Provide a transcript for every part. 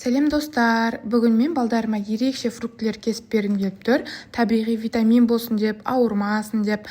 Сәлем достар, бүгін мен балдарыма ерекше фруктілер кесіп бергім келіп тұр. Табиғи витамин болсын деп, ауырмасын деп.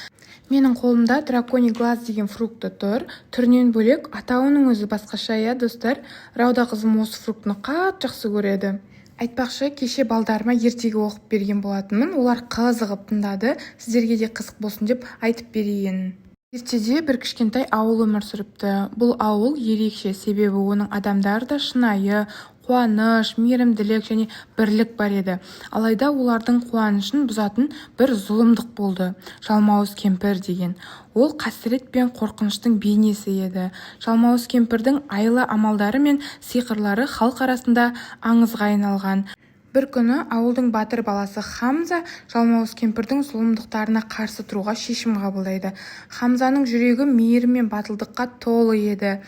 Менің қолымда драконий глаз деген фрукты тұр. Түрінен бөлек атауының өзі басқаша достар. Рауда қызым осы фруктыны қатты жақсы көреді. Айтпақшы, кеше балдарыма ертегі оқып берген болатынмын. Олар қызығып тыңдады. Сіздерге де қызық болсын деп айтып берейін. Ертеде бір кішкентай ауыл өмір сүріпті. Бұл ауыл ерекше, себебі оның адамдары да шынайы, қуаныш, мейірімділік және бірлік бар еді. Алайда олардың қуанышын бұзатын бір зұлымдық болды. Жалмауыз кемпір деген. Ол қасірет пен қорқыныштың бейнесі еді. Жалмауыз кемпірдің айлы амалдары мен сиқырлары халық арасында аңызға айналған. Бір күні ауылдың батыр баласы Хамза жалмауыз кемпірдің зұлымдықтарына қарсы тұруға шешім қабылдайды. Хамзаның жүрегі мейірім мен батылдыққа толы еді.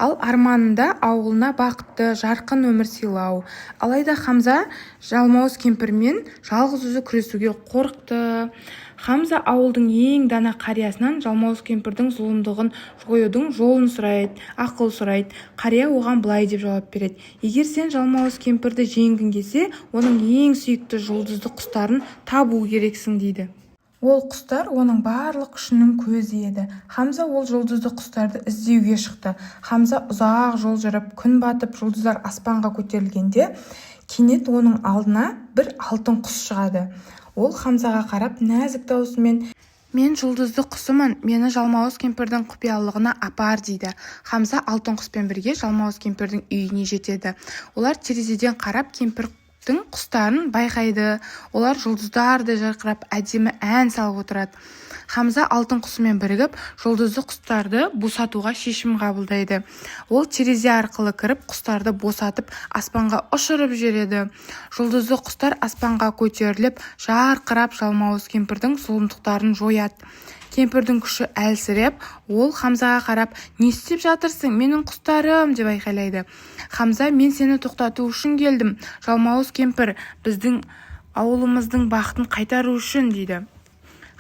Ал арманында ауылына бақытты, жарқын өмір сыйлау. Алайда Хамза жалмауыз кемпірмен жалғыз өзі күресуге қорықты. Хамза ауылдың ең дана қариясынан жалмауыз кемпірдің зұлымдығын жоюдың жолын сұрайды, ақыл сұрайды. Қария оған былай деп жауап береді: егер сен жалмауыз кемпірді жеңгің келсе, оның ең сүйікті жұлдызды құстарын табу керексің дейді. Ол құстар оның барлық күшінің көзі еді. Хамза ол жұлдызды құстарды іздеуге шықты. Хамза ұзақ жол жүріп, күн батып, жұлдыздар аспанға көтерілгенде, кенет оның алдына бір алтын құс шығады. Ол Хамзаға қарап нәзік даусымен: мен жұлдызды құсымын, мені жалмауыз кемпірдің құпиялығына апар дейді. Хамза алтын құспен бірге жалмауыз кемпірдің үйіне жетеді. Олар терезеден қарап кемпірдің құстарын байқайды. Олар жұлдыздарды жарқырап әдемі ән салып отырады. Хамза алтын құсымен бірігіп, жұлдызды құстарды босатуға шешім қабылдайды. Ол терезе арқылы кіріп, құстарды босатып, аспанға ұшырып жібереді. Жұлдызды құстар аспанға көтеріліп, жарқырап жалмауыз кемпірдің зұлымдықтарын жояды. Кемпірдің күші әлсіреп, ол Хамзаға қарап: не істеп жатырсың, менің құстарым, деп айқайлайды. Хамза: мен сені тоқтату үшін келдім. Жалмауыз кемпір біздің ауылымыздың бақытын қайтару үшін, дейді.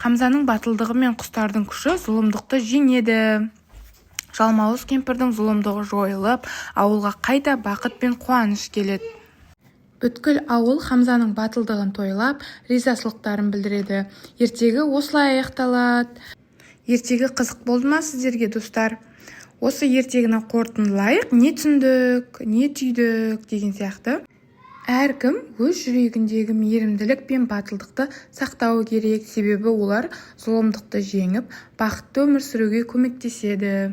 Хамзаның батылдығы мен құстардың күші зұлымдықты жеңеді. Жалмауыз кемпірдің зұлымдығы жойылып, ауылға қайта бақыт пен қуаныш келеді. Бүткіл ауыл Хамзаның батылдығын тойлап, ризашылықтарын білдіреді. Ертегі осылай аяқталады. Ертегі қызық болды ма сіздерге, достар? Осы ертегіні қорытындылайық. Не түсіндік, не түйдік деген сияқты. Әркім өз жүрегіндегі мейірімділік пен батылдықты сақтауы керек, себебі олар зұлымдықты жеңіп, бақытты өмір сүруге көмектеседі.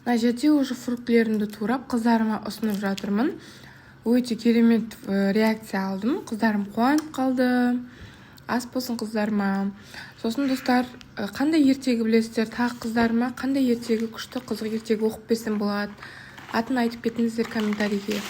Мына жерде уже фруктілерімді турап, қыздарыма ұсынып жатырмын. Өте керемет реакция алдым. Қыздарым қуанып қалды. Ас болсын қыздарыма. Сосын достар, қандай ертегі білесіздер? Тағы қыздарыма қандай ертегі күшті, қызық ертегі оқып берсем болады? Атын айтып кетіңіздер комментарийге.